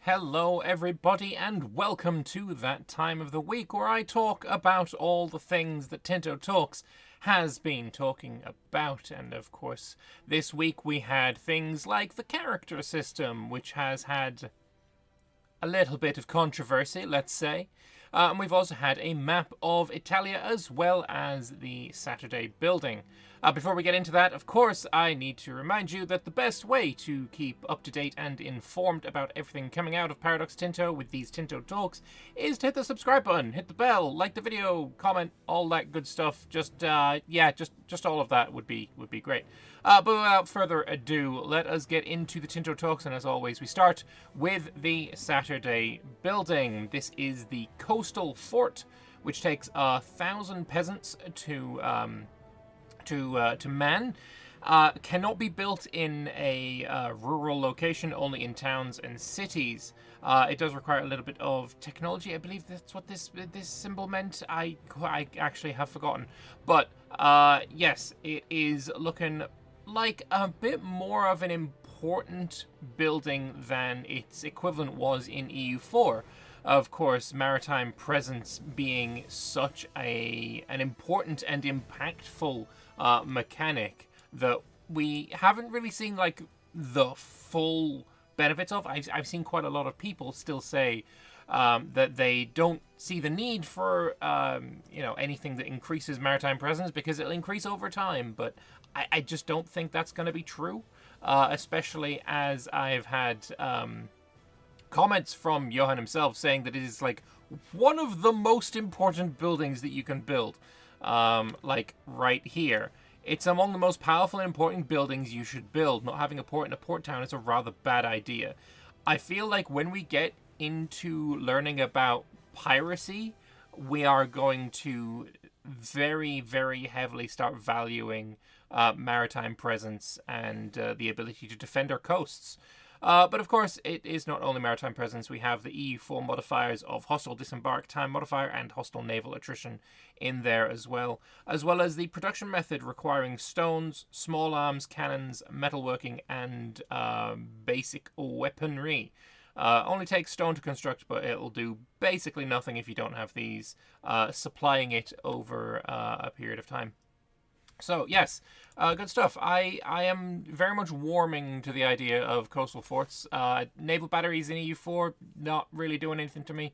Hello, everybody, and welcome to that time of the week where I talk about all the things that Tinto Talks has been talking about. And of course, this week we had things like the character system, which has had a little bit of controversy, let's say. And we've also had a map of Italia as well as the Saturday building. Before we get into that, of course, I need to remind you that the best way to keep up to date and informed about everything coming out of Paradox Tinto with these Tinto Talks is to hit the subscribe button, hit the bell, like the video, comment, all that good stuff. Just all of that would be great. But without further ado, let us get into the Tinto Talks, and as always, we start with the Saturday building. This is the coastal fort, which takes 1,000 peasants to man. Cannot be built in a rural location, only in towns and cities. It does require a little bit of technology. I believe that's what this symbol meant. I actually have forgotten. But yes, it is looking like a bit more of an important building than its equivalent was in EU4. Of course, maritime presence being such an important and impactful mechanic that we haven't really seen like the full benefits of. I've seen quite a lot of people still say that they don't see the need for anything that increases maritime presence because it'll increase over time. But I just don't think that's going to be true, especially as I've had comments from Johan himself saying that it is like one of the most important buildings that you can build. Like right here. It's among the most powerful and important buildings you should build. Not having a port in a port town is a rather bad idea. I feel like when we get into learning about piracy, we are going to very, very heavily start valuing maritime presence and the ability to defend our coasts. But of course, it is not only maritime presence. We have the EU4 modifiers of hostile disembark time modifier and hostile naval attrition in there as well as the production method requiring stones, small arms, cannons, metalworking, and basic weaponry. Only takes stone to construct, but it'll do basically nothing if you don't have these, supplying it over a period of time. So, yes, good stuff. I am very much warming to the idea of coastal forts. Naval batteries in EU4, not really doing anything to me,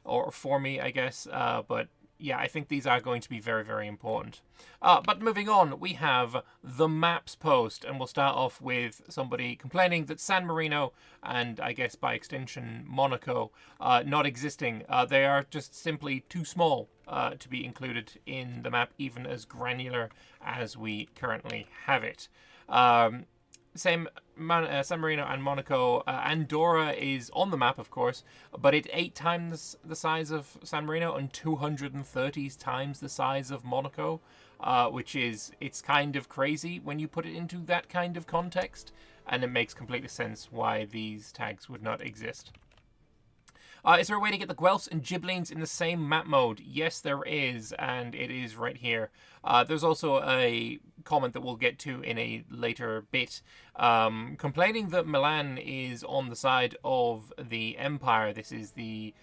or for me, I guess. But, yeah, I think these are going to be very, very important. But moving on, we have the maps post, and we'll start off with somebody complaining that San Marino, and I guess by extension Monaco, not existing. They are just simply too small to be included in the map, even as granular as we currently have it. San Marino and Monaco. Andorra is on the map, of course, but it's 8 times the size of San Marino and 230 times the size of Monaco, which is, it's kind of crazy when you put it into that kind of context, and it makes complete sense why these tags would not exist. Is there a way to get the Guelphs and Gibellines in the same map mode? Yes, there is, and it is right here. There's also a comment that we'll get to in a later bit, complaining that Milan is on the side of the Empire. This is the...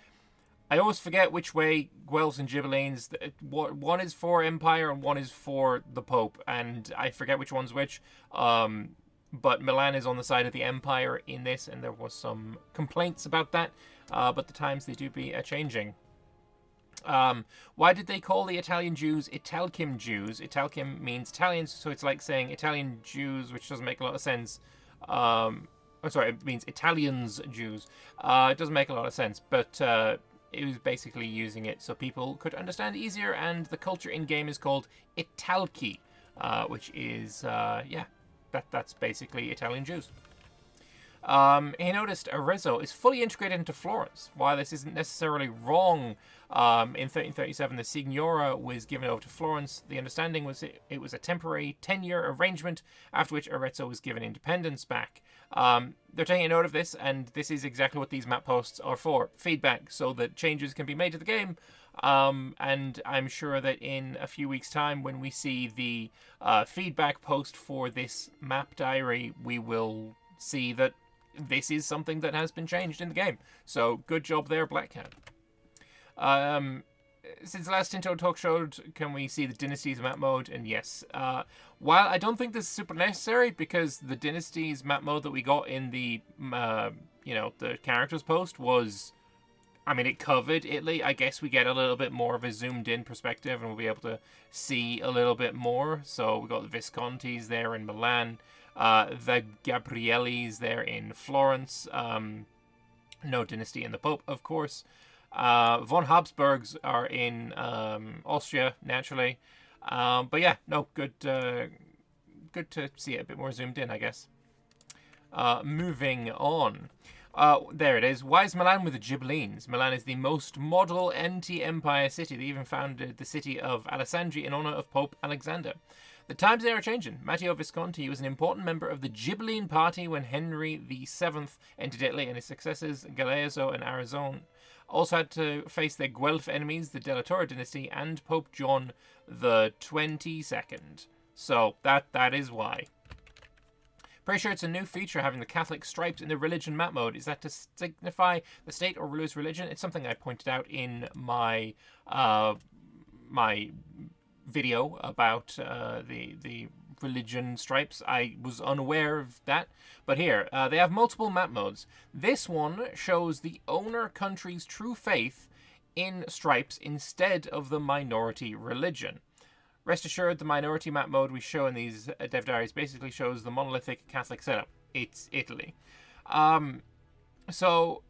I always forget which way Guelphs and Gibellines... One is for Empire and one is for the Pope, and I forget which one's which. But Milan is on the side of the Empire in this, and there was some complaints about that. But the times they do be changing. Why did they call the Italian Jews Italkim Jews? Italkim means Italians, so it's like saying Italian Jews, which doesn't make a lot of sense. It means Italians Jews. It doesn't make a lot of sense, but it was basically using it so people could understand easier, and the culture in-game is called Italki, which is, that's basically Italian Jews. He noticed Arezzo is fully integrated into Florence. While this isn't necessarily wrong, in 1337 the Signora was given over to Florence. The understanding was it was a temporary 10-year arrangement, after which Arezzo was given independence back. They're taking a note of this, and this is exactly what these map posts are for. Feedback, so that changes can be made to the game. And I'm sure that in a few weeks' time, when we see the feedback post for this map diary, we will see that this is something that has been changed in the game. So good job there, Black Cat. Since the last Tinto talk showed, can we see the Dynasties map mode? And yes. While I don't think this is super necessary, because the Dynasties map mode that we got in the, the characters post was, I mean, it covered Italy. I guess we get a little bit more of a zoomed in perspective and we'll be able to see a little bit more. So we got the Viscontis there in Milan, the Gabriellis there in Florence, no Dynasty in the Pope, of course. Von Habsburgs are in Austria, naturally. But yeah, no, good to see it a bit more zoomed in, I guess. Moving on. There it is. Why is Milan with the Ghibellines? Milan is the most model anti-empire city. They even founded the city of Alessandria in honor of Pope Alexander. The times they are changing. Matteo Visconti was an important member of the Ghibelline party when Henry VII entered Italy, and his successors, Galeazzo and Aragon, also had to face their Guelph enemies, the Della Torre dynasty, and Pope John the 22nd. So that is why. Pretty sure it's a new feature having the Catholic stripes in the religion map mode. Is that to signify the state or ruler's religion? It's something I pointed out in my my video about the religion stripes. I was unaware of that, but here they have multiple map modes. This one shows the owner country's true faith in stripes instead of the minority religion. Rest assured, the minority map mode we show in these dev diaries basically shows the monolithic Catholic setup. It's Italy. So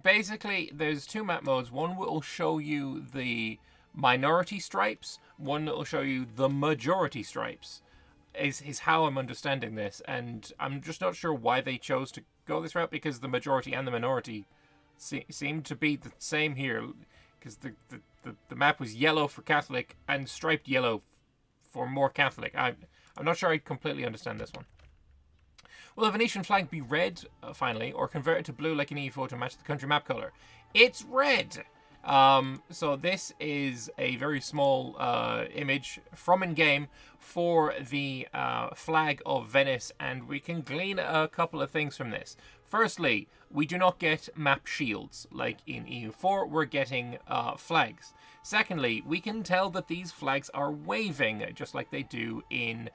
basically there's two map modes. One will show you the minority stripes, one that will show you the majority stripes, is how I'm understanding this, and I'm just not sure why they chose to go this route, because the majority and the minority seem to be the same here, because the map was yellow for Catholic and striped yellow for more Catholic. I'm not sure I completely understand this one. Will the Venetian flag be red, finally, or converted to blue like an EU4 to match the country map color? It's red! So this is a very small image from in-game for the flag of Venice, and we can glean a couple of things from this. Firstly, we do not get map shields like in EU4, we're getting flags. Secondly, we can tell that these flags are waving, just like they do in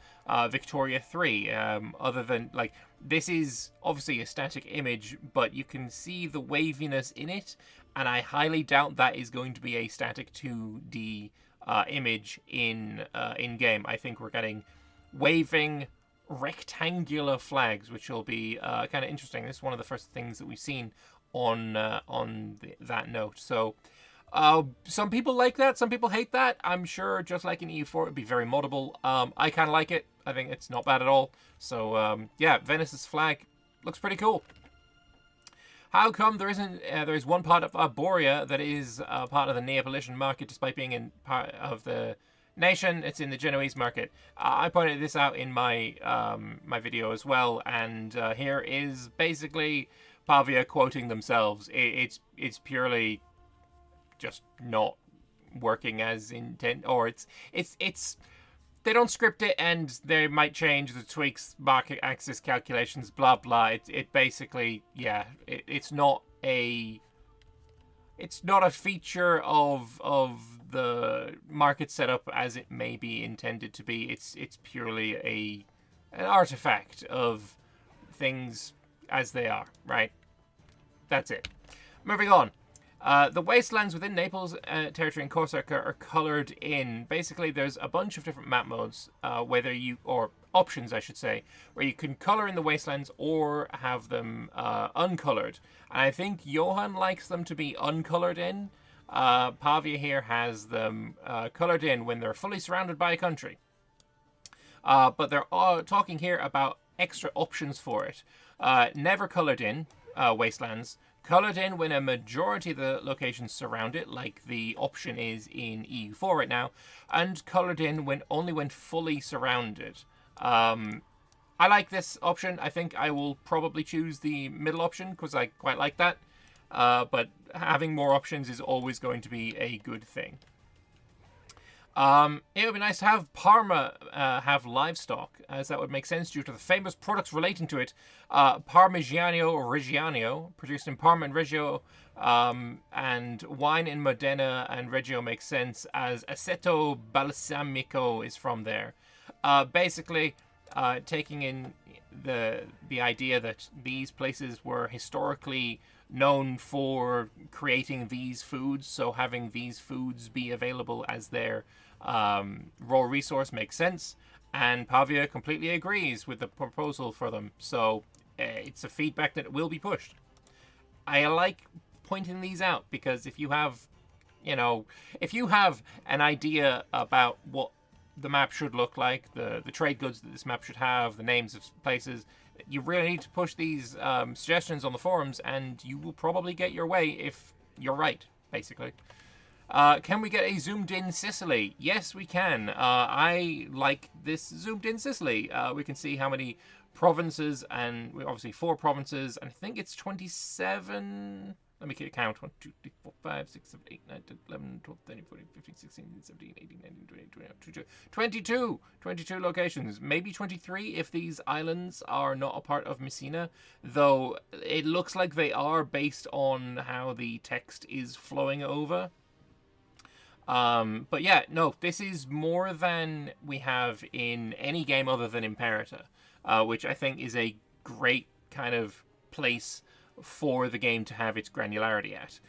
Victoria 3, other than, like, this is obviously a static image, but you can see the waviness in it, and I highly doubt that is going to be a static 2D image in game. I think we're getting waving rectangular flags, which will be kind of interesting. This is one of the first things that we've seen on that note. So some people like that, some people hate that. I'm sure, just like in EU4, it'd be very moddable. I kind of like it. I think it's not bad at all. So yeah, Venice's flag looks pretty cool. How come there is one part of Arborea that is part of the Neapolitan market, despite being in part of the nation? It's in the Genoese market. I pointed this out in my my video as well, and here is basically Pavia quoting themselves. It's purely just not working as intent, or it's they don't script it, and they might change the tweaks, market access calculations, blah blah. It basically, yeah, it's not a feature of the market setup as it may be intended to be. It's purely an artifact of things as they are, right? That's it. Moving on. The wastelands within Naples territory and Corsica are colored in. Basically, there's a bunch of different map modes, or options, I should say, where you can color in the wastelands or have them uncolored. And I think Johan likes them to be uncolored in. Pavia here has them colored in when they're fully surrounded by a country. But they're talking here about extra options for it. Never colored in wastelands. Colored in when a majority of the locations surround it, like the option is in EU4 right now, and colored in only when fully surrounded. I like this option. I think I will probably choose the middle option because I quite like that. But having more options is always going to be a good thing. It would be nice to have Parma have livestock, as that would make sense due to the famous products relating to it. Parmigiano Reggiano, produced in Parma and Reggio, and wine in Modena and Reggio makes sense as Aceto Balsamico is from there. Basically, taking in the idea that these places were historically known for creating these foods, so having these foods be available as their raw resource makes sense. And Pavia completely agrees with the proposal for them, so it's a feedback that will be pushed. I like pointing these out because if you have, if you have an idea about what the map should look like, the trade goods that this map should have, the names of places, you really need to push these suggestions on the forums, and you will probably get your way if you're right, basically. Can we get a zoomed-in Sicily? Yes, we can. I like this zoomed-in Sicily. We can see how many provinces, and obviously 4 provinces, and I think it's 27... Let me count. 1, 2, 3, 4, 5, 6, 7, 8, 9, 10, 11, 12, 13, 14, 15, 16, 17, 18, 19, 20, 21, 22. 22 locations. Maybe 23 if these islands are not a part of Messina, though it looks like they are based on how the text is flowing over. But yeah, no, this is more than we have in any game other than Imperator, which I think is a great kind of place for the game to have its granularity at.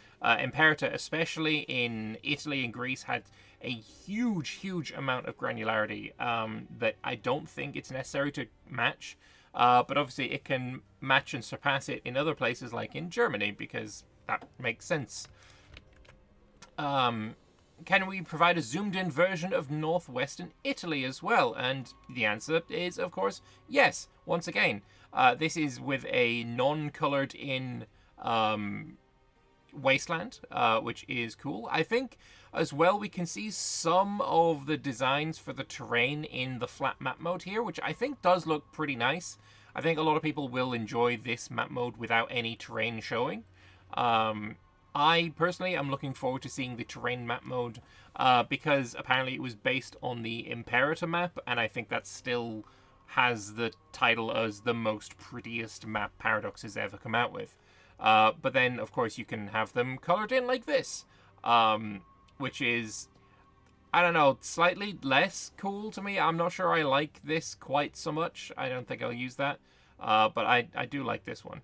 Imperator, especially in Italy and Greece, had a huge amount of granularity that I don't think it's necessary to match. But obviously it can match and surpass it in other places like in Germany, because that makes sense. Can we provide a zoomed-in version of northwestern Italy as well? And the answer is, of course, yes. Once again, this is with a non-colored in wasteland, which is cool. I think as well we can see some of the designs for the terrain in the flat map mode here, which I think does look pretty nice. I think a lot of people will enjoy this map mode without any terrain showing. I personally am looking forward to seeing the terrain map mode because apparently it was based on the Imperator map, and I think that still has the title as the most prettiest map Paradox has ever come out with. But then, of course, you can have them colored in like this, which is, I don't know, slightly less cool to me. I'm not sure I like this quite so much. I don't think I'll use that, but I do like this one.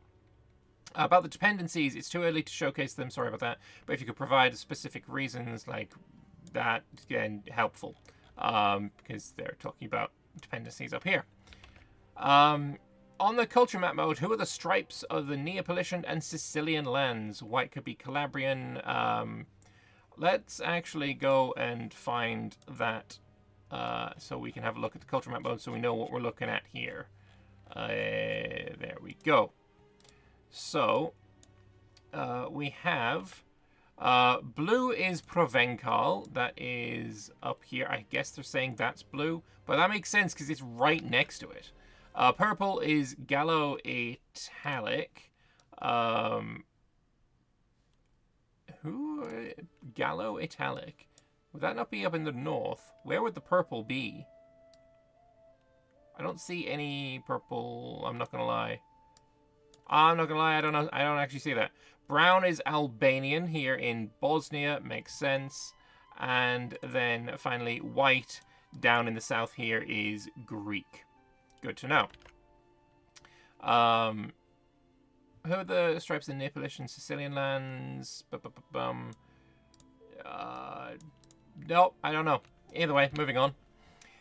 About the dependencies, it's too early to showcase them, sorry about that, but if you could provide specific reasons like that, again, helpful, because they're talking about dependencies up here. On the culture map mode, who are the stripes of the Neapolitan and Sicilian lands? White could be Calabrian. Let's actually go and find that so we can have a look at the culture map mode so we know what we're looking at here. There we go. So, we have blue is Provencal. That is up here. I guess they're saying that's blue, but that makes sense because it's right next to it. Purple is Gallo Italic. Gallo Italic? Would that not be up in the north? Where would the purple be? I don't see any purple. I'm not gonna lie. I don't know. I don't actually see that. Brown is Albanian here in Bosnia. Makes sense. And then finally, white down in the south here is Greek. Good to know. Who are the stripes in Neapolitan and Sicilian lands? Nope, I don't know. Either way, moving on.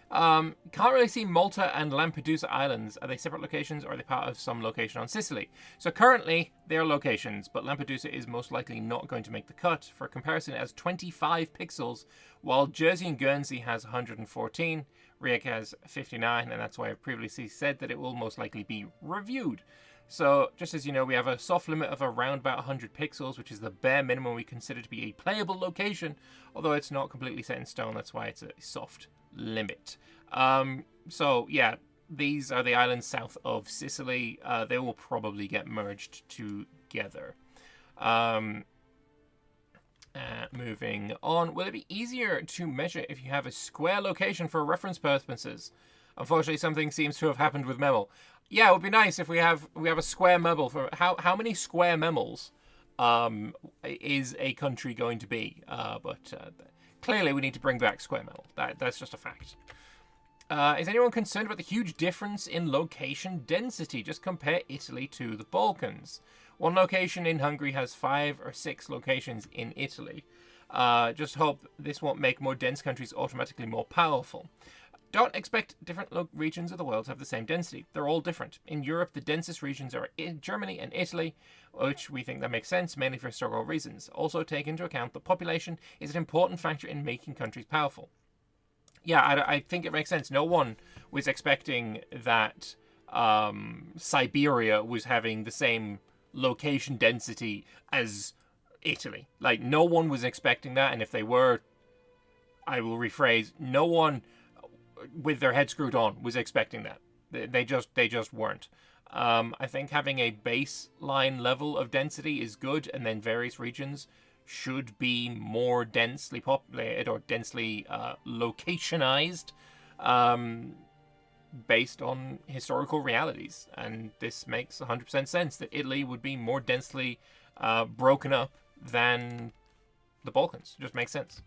Can't really see Malta and Lampedusa Islands. Are they separate locations or are they part of some location on Sicily? So currently, they are locations, but Lampedusa is most likely not going to make the cut. For comparison, it has 25 pixels, while Jersey and Guernsey has 114, Rijeka has 59, and that's why I've previously said that it will most likely be reviewed. So, just as you know, we have a soft limit of around about 100 pixels, which is the bare minimum we consider to be a playable location, although it's not completely set in stone, that's why it's a soft limit. So yeah, these are the islands south of Sicily. They will probably get merged together. And Moving on, will it be easier to measure if you have a square location for reference purposes? Unfortunately, something seems to have happened with Memel. Yeah, it would be nice if we have a square Memel for how many square Memels is a country going to be? But clearly, we need to bring back square Memel. That's just a fact. Is anyone concerned about the huge difference in location density? Just compare Italy to the Balkans. One location in Hungary has 5 or 6 locations in Italy. Just hope this won't make more dense countries automatically more powerful. Don't expect different regions of the world to have the same density. They're all different. In Europe, the densest regions are in Germany and Italy, which we think that makes sense, mainly for historical reasons. Also take into account that population is an important factor in making countries powerful. Yeah, I think it makes sense. No one was expecting that Siberia was having the same location density as Italy. Like, no one was expecting that, and if they were, I will rephrase, no one with their head screwed on was expecting that. They just weren't. I think having a baseline level of density is good, and then various regions should be more densely populated or densely locationized based on historical realities. And this makes 100% sense that Italy would be more densely broken up than the Balkans. It just makes sense.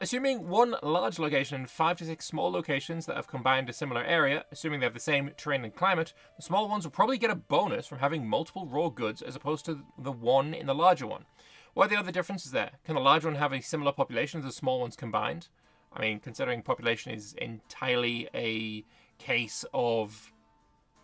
Assuming one large location and 5 to 6 small locations that have combined a similar area, assuming they have the same terrain and climate, the small ones will probably get a bonus from having multiple raw goods as opposed to the one in the larger one. What are the other differences there? Can the large one have a similar population as the small ones combined? I mean, considering population is entirely a case of,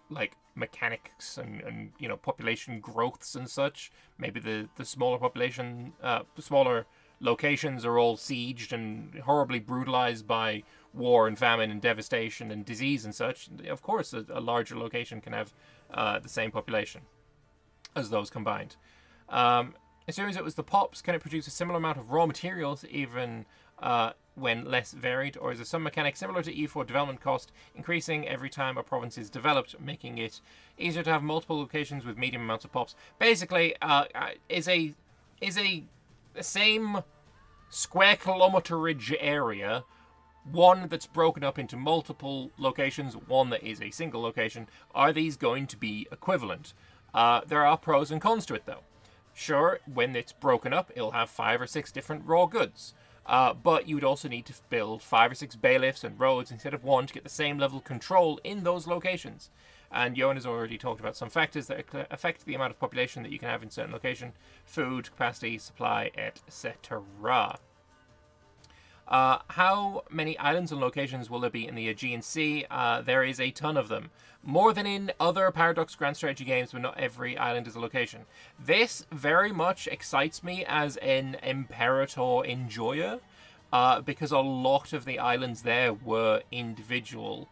like, mechanics and population growths and such, maybe the smaller population, the smaller locations are all sieged and horribly brutalized by war and famine and devastation and disease and such. Of course, a larger location can have the same population as those combined. As soon as it was the pops, can it produce a similar amount of raw materials even when less varied? Or is there some mechanic similar to EU4 development cost increasing every time a province is developed, making it easier to have multiple locations with medium amounts of pops? Basically, is a same square kilometerage area, one that's broken up into multiple locations, one that is a single location. Are these going to be equivalent? There are pros and cons to it, though. Sure, when it's broken up, it'll have 5 or 6 different raw goods. But you would also need to build 5 or 6 bailiffs and roads instead of one to get the same level of control in those locations. And Johan has already talked about some factors that affect the amount of population that you can have in certain location: food, capacity, supply, etc. How many islands and locations will there be in the Aegean Sea? There is a ton of them. More than in other Paradox Grand Strategy games, but not every island is a location. This very much excites me as an Imperator enjoyer, because a lot of the islands there were individual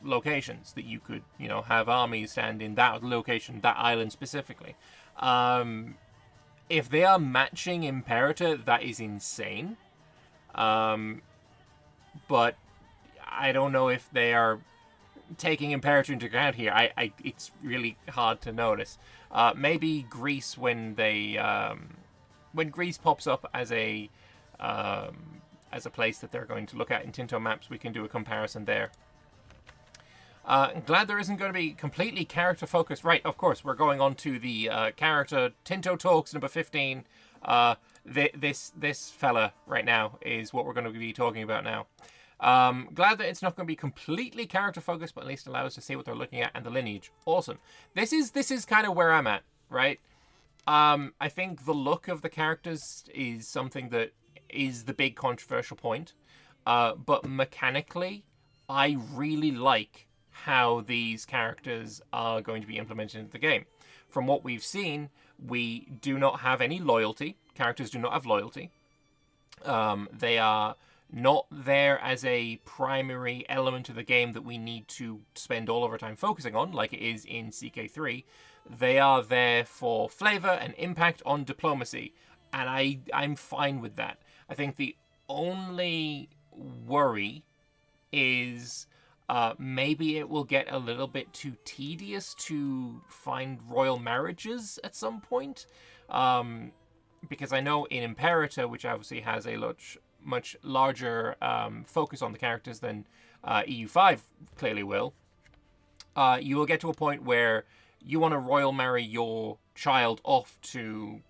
locations that you could, have armies stand in that location, that island specifically. If they are matching Imperator, that is insane. But I don't know if they are taking Imperator into account here. It's really hard to notice. Maybe Greece when Greece pops up as a place that they're going to look at in Tinto maps, we can do a comparison there. I'm glad there isn't going to be completely character focused. Right, of course, we're going on to the character Tinto Talks number 15. This fella right now is what we're going to be talking about now. Glad that it's not going to be completely character focused, but at least allow us to see what they're looking at and the lineage. Awesome. This is kind of where I'm at, right? I think the look of the characters is something that is the big controversial point. But mechanically, I really like how these characters are going to be implemented into the game. From what we've seen, we do not have any loyalty. Characters do not have loyalty. They are not there as a primary element of the game that we need to spend all of our time focusing on, like it is in CK3. They are there for flavor and impact on diplomacy, and I'm fine with that. I think the only worry is maybe it will get a little bit too tedious to find royal marriages at some point. because I know in Imperator, which obviously has a much larger focus on the characters than EU5 clearly will, you will get to a point where you want to royal marry your child off to,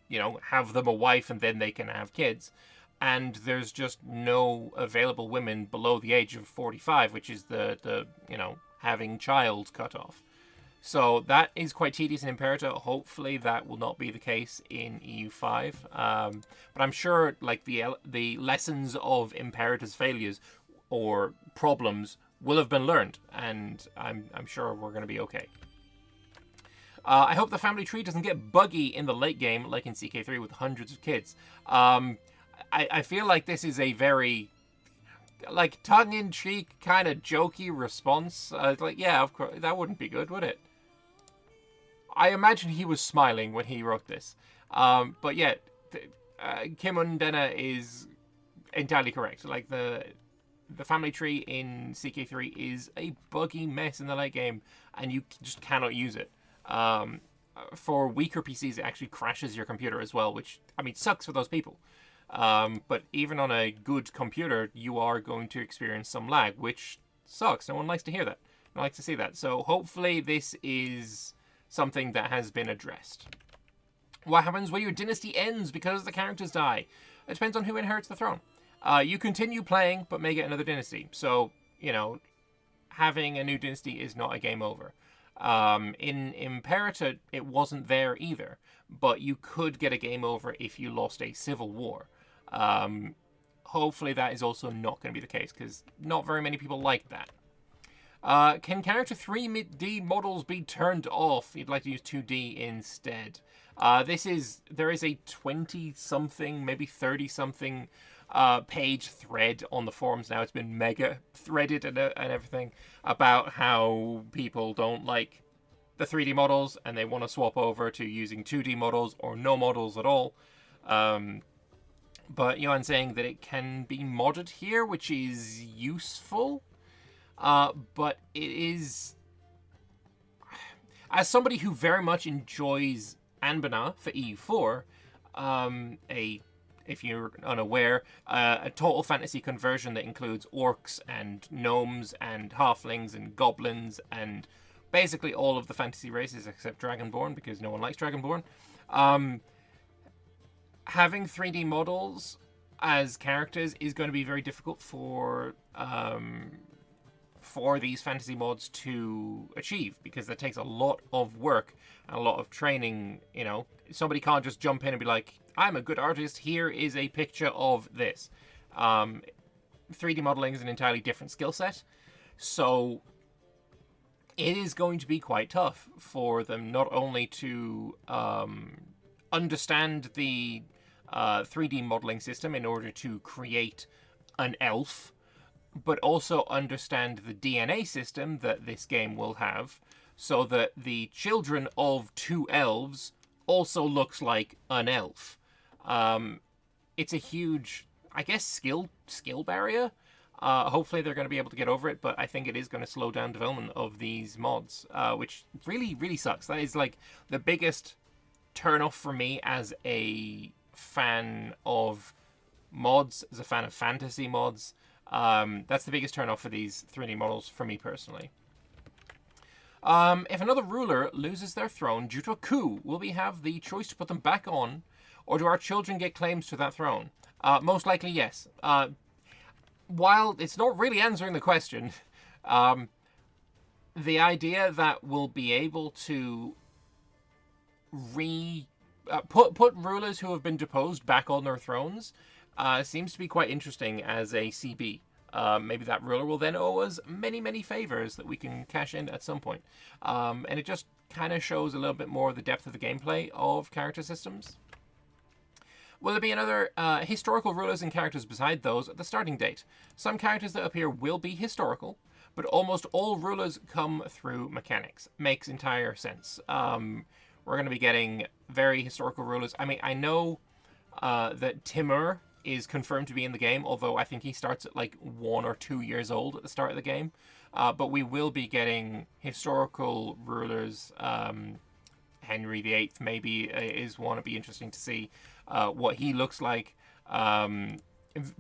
have them a wife and then they can have kids. And there's just no available women below the age of 45, which is the having child cutoff. So that is quite tedious in Imperator. Hopefully that will not be the case in EU5. But I'm sure like the lessons of Imperator's failures or problems will have been learned, and I'm sure we're going to be okay. I hope the family tree doesn't get buggy in the late game like in CK3 with hundreds of kids. I feel like this is a very like tongue-in-cheek kind of jokey response. Like, yeah, of course, that wouldn't be good, would it? I imagine he was smiling when he wrote this. But yeah, Kim Undena is entirely correct. Like the family tree in CK3 is a buggy mess in the late game, and you just cannot use it. For weaker PCs, it actually crashes your computer as well, which, sucks for those people. But even on a good computer, you are going to experience some lag, which sucks. No one likes to hear that. No one likes to see that. So hopefully this is something that has been addressed. What happens when your dynasty ends because the characters die? It depends on who inherits the throne. You continue playing, but may get another dynasty. So, having a new dynasty is not a game over. In Imperator, it wasn't there either, but you could get a game over if you lost a civil war. Hopefully that is also not going to be the case, because not very many people like that. Can character 3D models be turned off? You'd like to use 2D instead. There is a 20-something, maybe 30-something page thread on the forums now. It's been mega threaded and everything about how people don't like the 3D models and they want to swap over to using 2D models or no models at all. But I'm saying that it can be modded here, which is useful. But it is, as somebody who very much enjoys Anbana for EU4, if you're unaware, a total fantasy conversion that includes orcs and gnomes and halflings and goblins and basically all of the fantasy races except Dragonborn, because no one likes Dragonborn. Having 3D models as characters is going to be very difficult for these fantasy mods to achieve, because that takes a lot of work and a lot of training. Somebody can't just jump in and be like, I'm a good artist, here is a picture of this. 3D modeling is an entirely different skill set, so it is going to be quite tough for them not only to understand the 3D modeling system in order to create an elf, but also understand the DNA system that this game will have, so that the children of two elves also looks like an elf. It's a huge, I guess, skill barrier. Hopefully they're going to be able to get over it, but I think it is going to slow down development of these mods, which really, really sucks. That is like the biggest turn-off for me as a fan of mods, as a fan of fantasy mods. That's the biggest turn-off for these 3D models for me personally. If another ruler loses their throne due to a coup, will we have the choice to put them back on, or do our children get claims to that throne? Most likely, yes. While it's not really answering the question, the idea that we'll be able to put rulers who have been deposed back on their thrones seems to be quite interesting as a CB. Maybe that ruler will then owe us many, many favors that we can cash in at some point. And it just kind of shows a little bit more of the depth of the gameplay of character systems. Will there be another historical rulers and characters beside those at the starting date? Some characters that appear will be historical, but almost all rulers come through mechanics. Makes entire sense. We're going to be getting very historical rulers. I know that Timur is confirmed to be in the game, although I think he starts at like 1 or 2 years old at the start of the game. But we will be getting historical rulers, Henry VIII maybe is one. It'd be interesting to see what he looks like.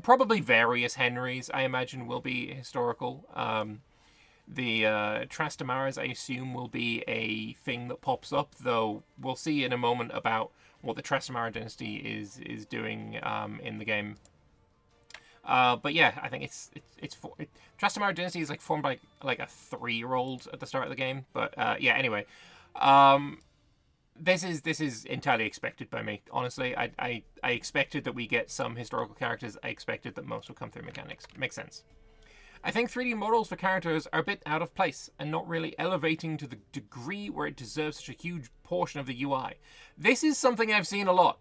Probably various Henrys, I imagine, will be historical. The Trastamaras, I assume, will be a thing that pops up, though we'll see in a moment about what the Trastamara dynasty is doing in the game. But yeah, I think Trastamara dynasty is like formed by like a 3-year-old at the start of the game. But yeah, anyway, this is entirely expected by me. Honestly, I expected that we get some historical characters. I expected that most would come through mechanics. Makes sense. I think 3D models for characters are a bit out of place and not really elevating to the degree where it deserves such a huge portion of the UI. This is something I've seen a lot.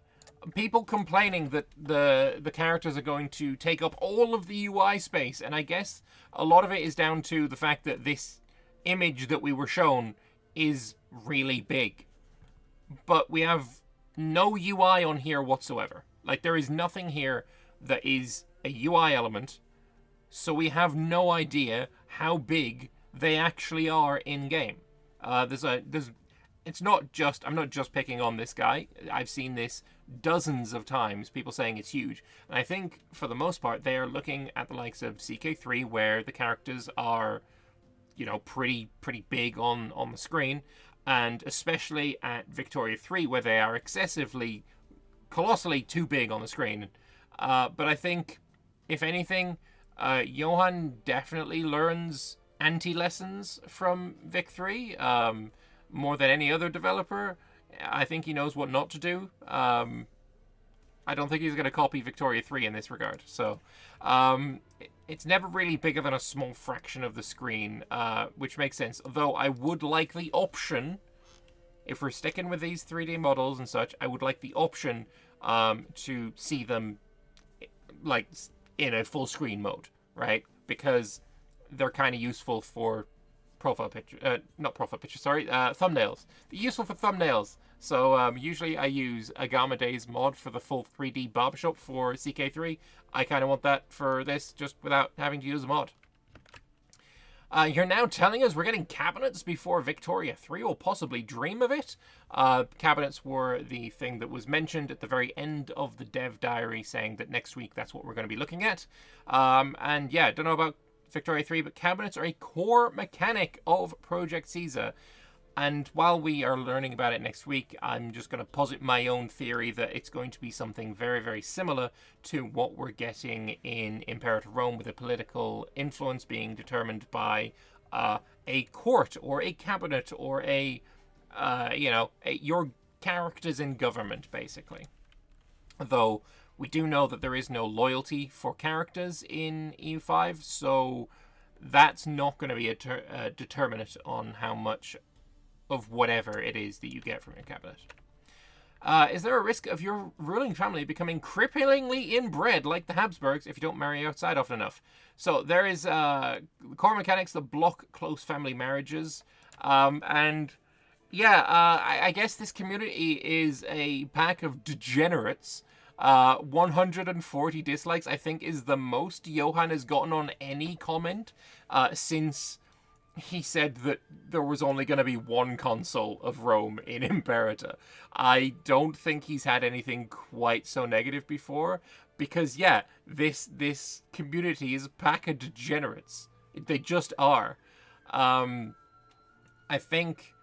People complaining that the characters are going to take up all of the UI space, and I guess a lot of it is down to the fact that this image that we were shown is really big. But we have no UI on here whatsoever. Like, there is nothing here that is a UI element. So we have no idea how big they actually are in game. It's not just, I'm not just picking on this guy. I've seen this dozens of times, people saying it's huge. And I think for the most part, they are looking at the likes of CK3, where the characters are, you know, pretty big on the screen. And especially at Victoria 3, where they are colossally too big on the screen. But I think, if anything, Johan definitely learns anti-lessons from Vic 3, more than any other developer. I think he knows what not to do. I don't think he's going to copy Victoria 3 in this regard. So, it's never really bigger than a small fraction of the screen, which makes sense. Though I would like the option, if we're sticking with these 3D models and such, I would like the option to see them, like, in a full screen mode, right? Because they're kind of useful for thumbnails. They're useful for thumbnails. So usually I use a Gamma Days mod for the full 3D barbershop for CK3. I kind of want that for this, just without having to use a mod. You're now telling us we're getting cabinets before Victoria 3, or possibly dream of it? Cabinets were the thing that was mentioned at the very end of the dev diary, saying that next week that's what we're going to be looking at. And yeah, don't know about Victoria 3, but cabinets are a core mechanic of Project Caesar. And while we are learning about it next week, I'm just going to posit my own theory that it's going to be something very, very similar to what we're getting in Imperator Rome, with a political influence being determined by a court or a cabinet or your characters in government, basically. Though we do know that there is no loyalty for characters in EU5, so that's not going to be a determinant on how much of whatever it is that you get from your cabinet. Is there a risk of your ruling family becoming cripplingly inbred like the Habsburgs if you don't marry outside often enough? So there is core mechanics that block close family marriages. And yeah, I guess this community is a pack of degenerates. 140 dislikes, I think, is the most Johan has gotten on any comment since he said that there was only going to be one consul of Rome in Imperator. I don't think he's had anything quite so negative before, because yeah, this community is a pack of degenerates. They just are. I think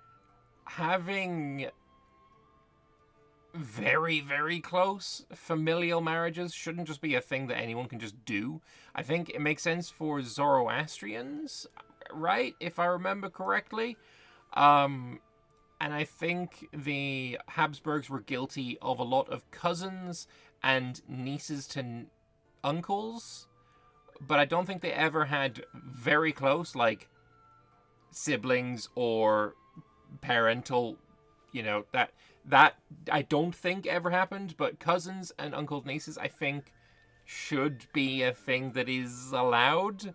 having very, very close familial marriages shouldn't just be a thing that anyone can just do. I think it makes sense for Zoroastrians, right, if I remember correctly. And I think the Habsburgs were guilty of a lot of cousins and nieces to uncles, but I don't think they ever had very close, like, siblings or parental, that I don't think ever happened. But cousins and uncles, nieces, I think should be a thing that is allowed.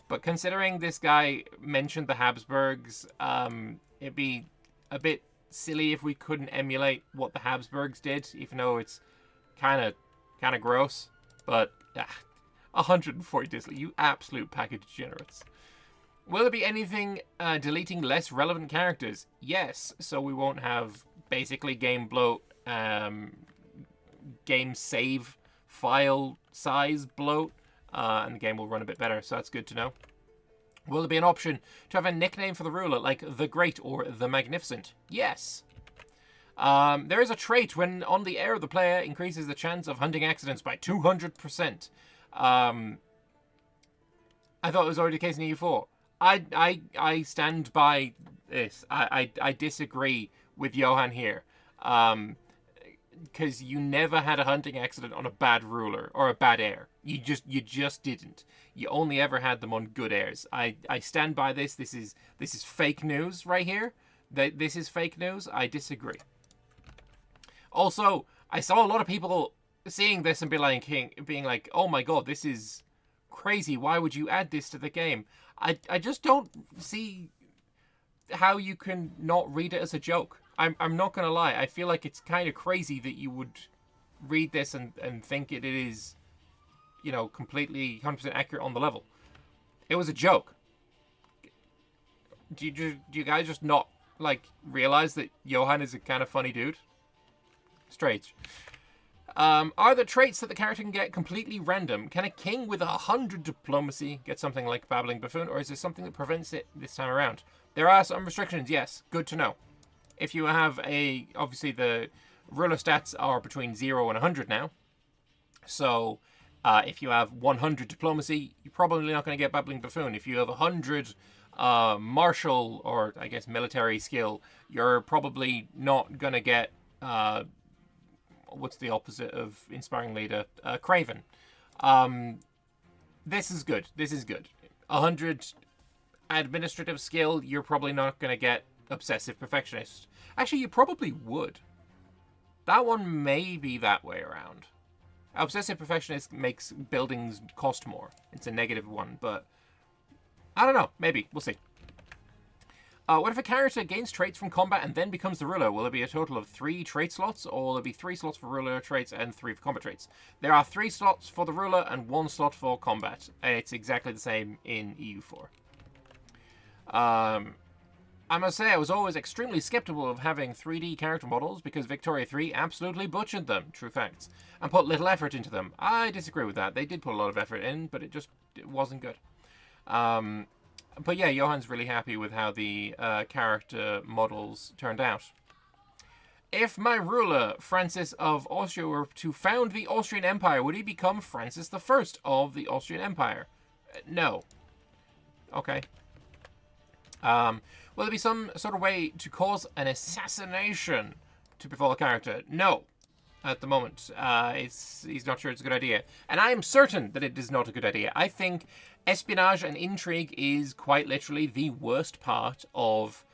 But considering this guy mentioned the Habsburgs, it'd be a bit silly if we couldn't emulate what the Habsburgs did, even though it's kind of gross. But 140 dislikes, you absolute pack of degenerates. Will there be anything deleting less relevant characters? Yes, so we won't have basically game bloat, game save file size bloat, and the game will run a bit better, so that's good to know. Will there be an option to have a nickname for the ruler, like the Great or the Magnificent? Yes. There is a trait when on the air, the player increases the chance of hunting accidents by 200%. I thought it was already the case in EU4. I stand by this. I disagree with Johan here. Because you never had a hunting accident on a bad ruler or a bad air. You just didn't. You only ever had them on good airs. I stand by this. This is fake news right here. This is fake news. I disagree. Also, I saw a lot of people seeing this and being like, "Oh my god, this is crazy. Why would you add this to the game?" I just don't see how you can not read it as a joke. I'm not gonna lie. I feel like it's kind of crazy that you would read this and think it is, completely 100% accurate on the level. It was a joke. Do you guys just not realize that Johan is a kind of funny dude? Strange. Are the traits that the character can get completely random? Can a king with 100 diplomacy get something like Babbling Buffoon, or is there something that prevents it this time around? There are some restrictions, yes. Good to know. If you have obviously the ruler stats are between 0 and 100 now. So if you have 100 diplomacy, you're probably not going to get Babbling Buffoon. If you have 100 martial, or I guess military skill, you're probably not going to get, what's the opposite of Inspiring Leader? Craven. This is good. 100 administrative skill, you're probably not going to get Obsessive Perfectionist. Actually, you probably would. That one may be that way around. Obsessive Perfectionist makes buildings cost more. It's a negative one, but I don't know. Maybe. We'll see. What if a character gains traits from combat and then becomes the ruler? Will there be a total of 3 trait slots, or will there be 3 slots for ruler traits and 3 for combat traits? There are 3 slots for the ruler and 1 slot for combat. It's exactly the same in EU4. I must say, I was always extremely skeptical of having 3D character models because Victoria 3 absolutely butchered them, true facts, and put little effort into them. I disagree with that. They did put a lot of effort in, but it wasn't good. But yeah, Johan's really happy with how the character models turned out. If my ruler, Francis of Austria, were to found the Austrian Empire, would he become Francis I of the Austrian Empire? No. Okay. Will there be some sort of way to cause an assassination to befall a character? No. At the moment. He's not sure it's a good idea. And I am certain that it is not a good idea. I think espionage and intrigue is quite literally the worst part of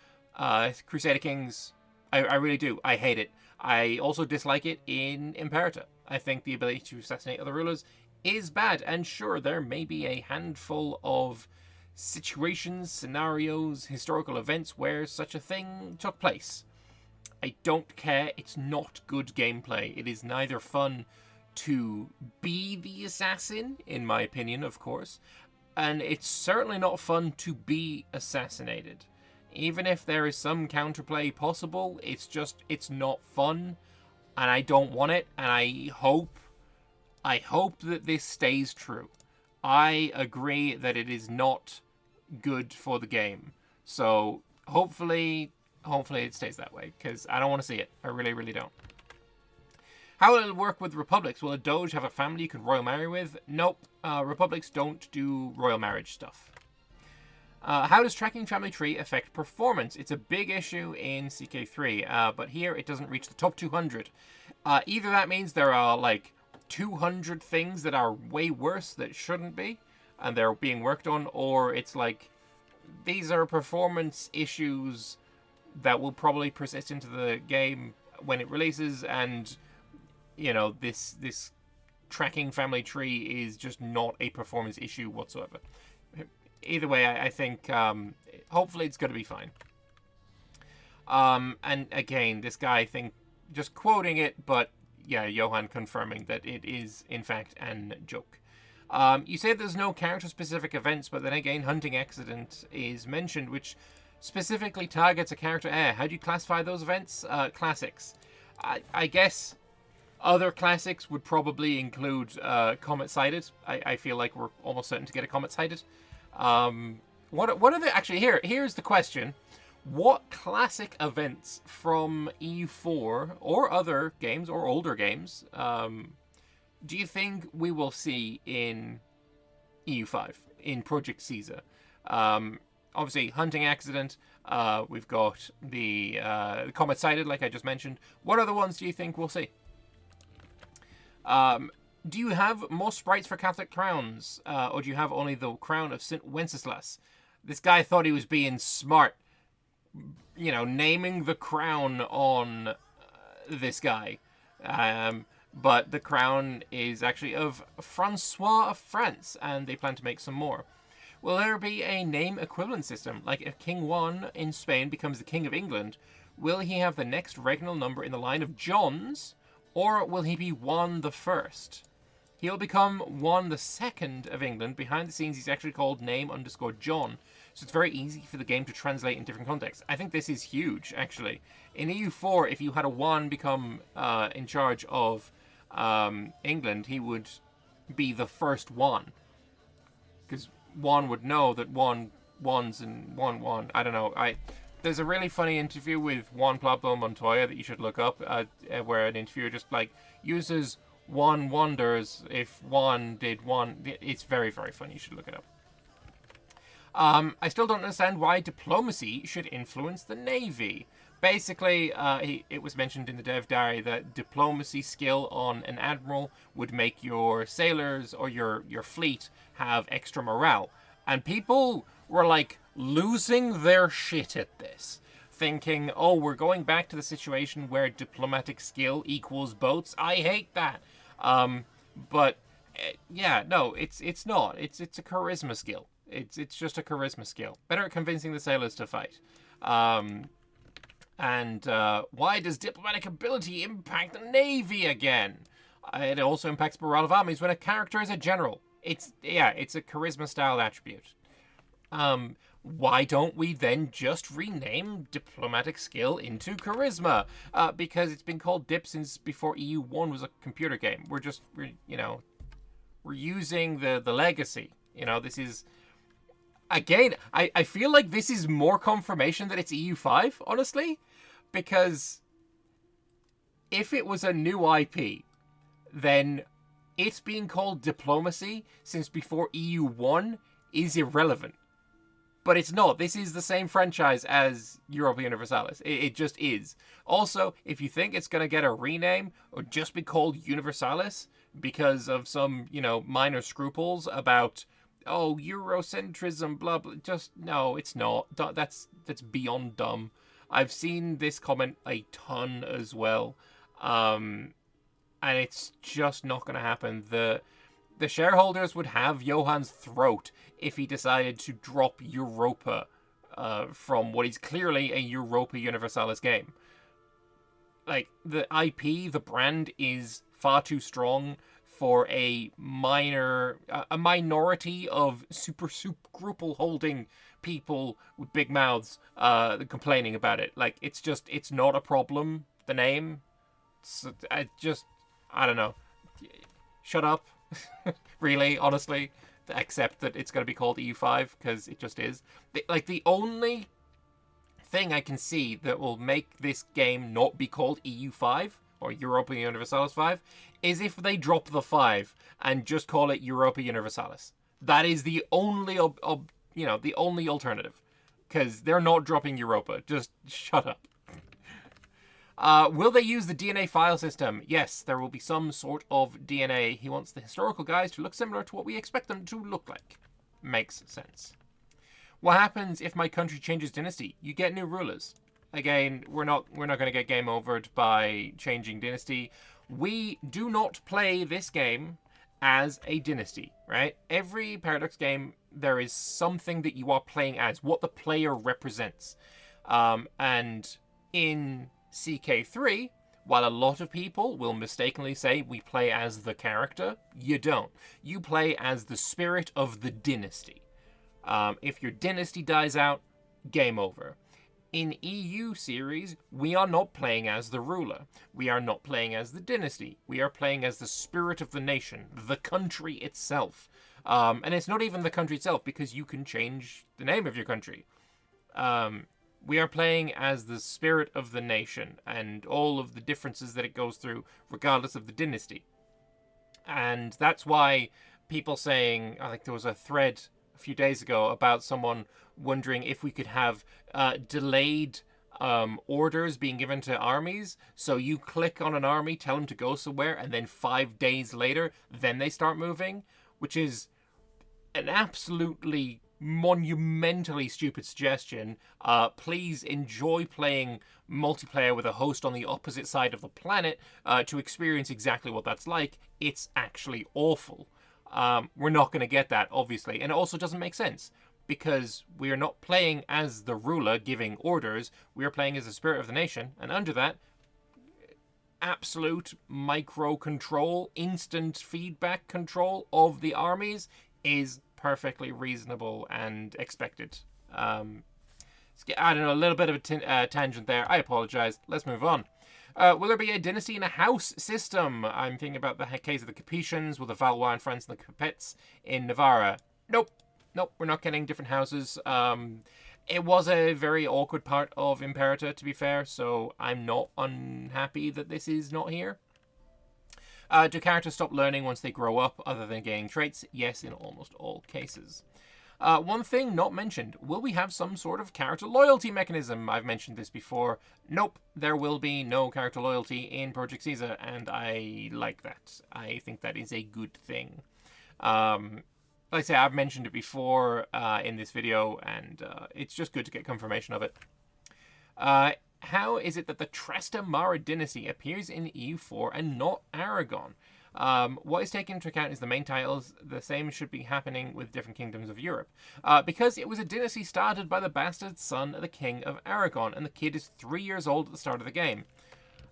Crusader Kings. I really do. I hate it. I also dislike it in Imperator. I think the ability to assassinate other rulers is bad. And sure, there may be a handful of situations, scenarios, historical events where such a thing took place. I don't care. It's not good gameplay. It is neither fun to be the assassin, in my opinion, of course, and it's certainly not fun to be assassinated. Even if there is some counterplay possible, it's not fun, and I don't want it, and I hope that this stays true. I agree that it is not good for the game. So hopefully it stays that way, because I don't want to see it. I really, really don't. How will it work with republics? Will a doge have a family you can royal marry with? Nope. Republics don't do royal marriage stuff. How does tracking family tree affect performance? It's a big issue in CK3, but here it doesn't reach the top 200. Either that means there are 200 things that are way worse that shouldn't be, and they're being worked on, or it's these are performance issues that will probably persist into the game when it releases, and this tracking family tree is just not a performance issue whatsoever. Either way, I think hopefully it's going to be fine. And again, this guy just quoting it, but yeah, Johan confirming that it is in fact an joke. You say there's no character-specific events, but then again, hunting accident is mentioned, which specifically targets a character. How do you classify those events? Classics. I guess other classics would probably include Comet Sighted. I feel like we're almost certain to get a Comet Sighted. What are the... Actually, here's the question. What classic events from EU4 or other games or older games do you think we will see in EU5, in Project Caesar? Obviously, hunting accident. We've got the Comet Sighted, like I just mentioned. What other ones do you think we'll see? Do you have more sprites for Catholic crowns? Or do you have only the crown of St. Wenceslas? This guy thought he was being smart. You know, naming the crown on this guy. But the crown is actually of Francois of France, and they plan to make some more. Will there be a name equivalent system? Like if King Juan in Spain becomes the King of England, will he have the next regnal number in the line of Johns, or will he be Juan the First? He'll become Juan the Second of England. Behind the scenes, he's actually called name_John. So it's very easy for the game to translate in different contexts. I think this is huge, actually. In EU4, if you had a Juan become in charge of England, he would be the first Juan. Because Juan would know that Juans and Juan. I don't know. There's a really funny interview with Juan Pablo Montoya that you should look up, where an interviewer just like uses Juan wonders if Juan did Juan. It's very, very funny. You should look it up. I still don't understand why diplomacy should influence the Navy. Basically, it was mentioned in the dev diary that diplomacy skill on an admiral would make your sailors or your fleet have extra morale. And people were like losing their shit at this, thinking, oh, we're going back to the situation where diplomatic skill equals boats. I hate that. But yeah, no, it's not. It's a charisma skill. It's just a charisma skill. Better at convincing the sailors to fight. And why does diplomatic ability impact the Navy again? It also impacts morale of armies when a character is a general. It's a charisma style attribute. Why don't we then just rename diplomatic skill into charisma? Because it's been called dip since before EU1 was a computer game. We're using the legacy. This is... Again, I feel like this is more confirmation that it's EU5, honestly. Because if it was a new IP, then it's being called diplomacy since before EU1 is irrelevant. But it's not. This is the same franchise as Europa Universalis. It just is. Also, if you think it's going to get a rename or just be called Universalis because of some, minor scruples about... oh, Eurocentrism, blah, blah. Just, no, it's not. That's beyond dumb. I've seen this comment a ton as well. And it's just not going to happen. The shareholders would have Johann's throat if he decided to drop Europa from what is clearly a Europa Universalis game. Like, the IP, the brand, is far too strong for a minority of super scruple-holding people with big mouths complaining about it. Like, it's not a problem, the name. I don't know. Shut up. Really, honestly. Accept that it's going to be called EU5, because it just is. The only thing I can see that will make this game not be called EU5, or Europa Universalis 5, is if they drop the 5 and just call it Europa Universalis. That is the only, the only alternative. Because they're not dropping Europa. Just shut up. Will they use the DNA file system? Yes, there will be some sort of DNA. He wants the historical guys to look similar to what we expect them to look like. Makes sense. What happens if my country changes dynasty? You get new rulers. Again, we're not going to get game overed by changing dynasty. We do not play this game as a dynasty, right? Every Paradox game, there is something that you are playing as, what the player represents. And in CK3, While a lot of people will mistakenly say we play as the character, you don't. You play as the spirit of the dynasty. If your dynasty dies out, game over. In EU series, we are not playing as the ruler. We are not playing as the dynasty. We are playing as the spirit of the nation, the country itself. And it's not even the country itself, because you can change the name of your country. We are playing as the spirit of the nation and all of the differences that it goes through, regardless of the dynasty. And that's why people saying, I think there was a thread a few days ago about someone wondering if we could have delayed orders being given to armies. So you click on an army, tell them to go somewhere, and then 5 days later, then they start moving, which is an absolutely monumentally stupid suggestion. Please enjoy playing multiplayer with a host on the opposite side of the planet to experience exactly what that's like. It's actually awful. We're not going to get that, obviously. And it also doesn't make sense, because we are not playing as the ruler giving orders. We are playing as the spirit of the nation. And under that, absolute micro control, instant feedback control of the armies is perfectly reasonable and expected. I don't know, a little bit of a tangent there. I apologize. Let's move on. Will there be a dynasty in a house system? I'm thinking about the case of the Capetians with the Valois and France and the Capets in Navarra. Nope, we're not getting different houses. It was a very awkward part of Imperator, to be fair, so I'm not unhappy that this is not here. Do characters stop learning once they grow up, other than gaining traits? Yes, in almost all cases. One thing not mentioned, will we have some sort of character loyalty mechanism? I've mentioned this before. Nope, there will be no character loyalty in Project Caesar, and I like that. I think that is a good thing. Like I say, I've mentioned it before in this video, and it's just good to get confirmation of it. How is it that the Trastamara dynasty appears in EU4 and not Aragon? What is taken into account is the main titles. The same should be happening with different kingdoms of Europe. Because it was a dynasty started by the bastard son of the king of Aragon, and the kid is 3 years old at the start of the game.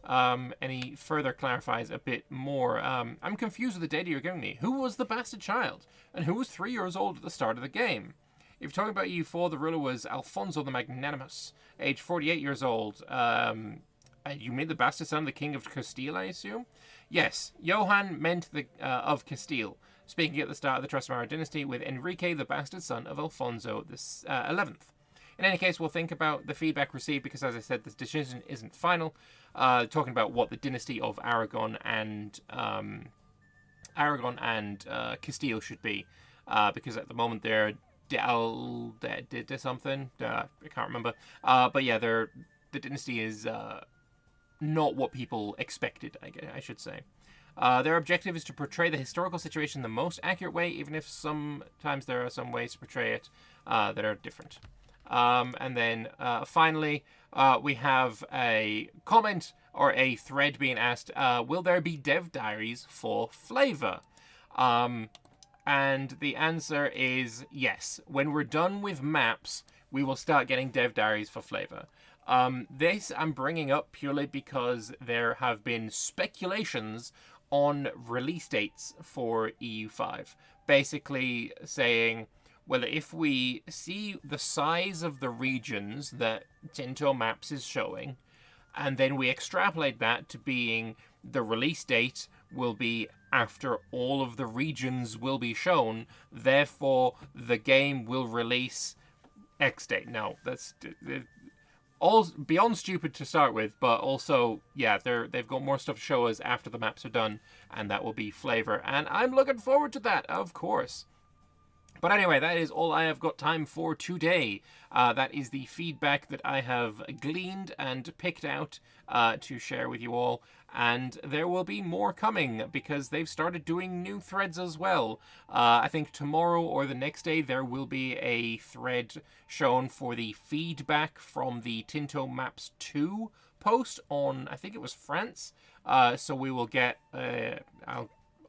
And he further clarifies a bit more. I'm confused with the data you're giving me. Who was the bastard child? And who was 3 years old at the start of the game? If you're talking about EU4, the ruler was Alfonso the Magnanimous, age 48 years old. You mean the bastard son of the king of Castile, I assume? Yes, Johann meant of Castile, speaking at the start of the Trastamara dynasty with Enrique, the bastard son of Alfonso the 11th. In any case, we'll think about the feedback received, because, as I said, this decision isn't final. Talking about what the dynasty of Aragon and Castile should be, because at the moment they're did something. I can't remember. But yeah, the dynasty is not what people expected, I should say. Their objective is to portray the historical situation the most accurate way, even if sometimes there are some ways to portray it that are different. And then finally, we have a comment or a thread being asked, will there be dev diaries for Flavor? And the answer is yes. When we're done with maps, we will start getting dev diaries for Flavor. This I'm bringing up purely because there have been speculations on release dates for EU5. Basically saying, well, if we see the size of the regions that Tinto Maps is showing, and then we extrapolate that to being the release date will be after all of the regions will be shown, therefore the game will release X date. Now, that's all beyond stupid to start with, but also, yeah, they've got more stuff to show us after the maps are done, and that will be Flavor, and I'm looking forward to that, of course. But anyway, that is all I have got time for today. That is the feedback that I have gleaned and picked out to share with you all. And there will be more coming because they've started doing new threads as well. I think tomorrow or the next day there will be a thread shown for the feedback from the Tinto Maps 2 post on, I think it was France. So we will get...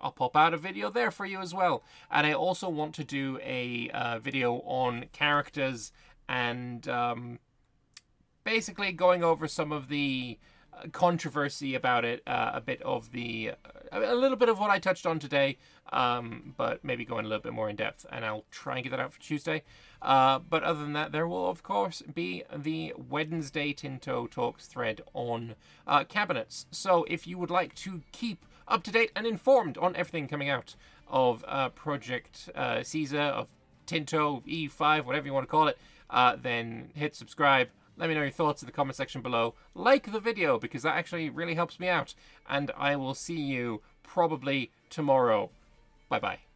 I'll pop out a video there for you as well. And I also want to do a video on characters and basically going over some of the controversy about it, a little bit of what I touched on today, but maybe going a little bit more in depth, and I'll try and get that out for Tuesday. But other than that, there will of course be the Wednesday Tinto Talks thread on cabinets. So if you would like to keep up to date and informed on everything coming out of Project Caesar, of Tinto, EU5, whatever you want to call it, then hit subscribe. Let me know your thoughts in the comment section below. Like the video, because that actually really helps me out. And I will see you probably tomorrow. Bye-bye.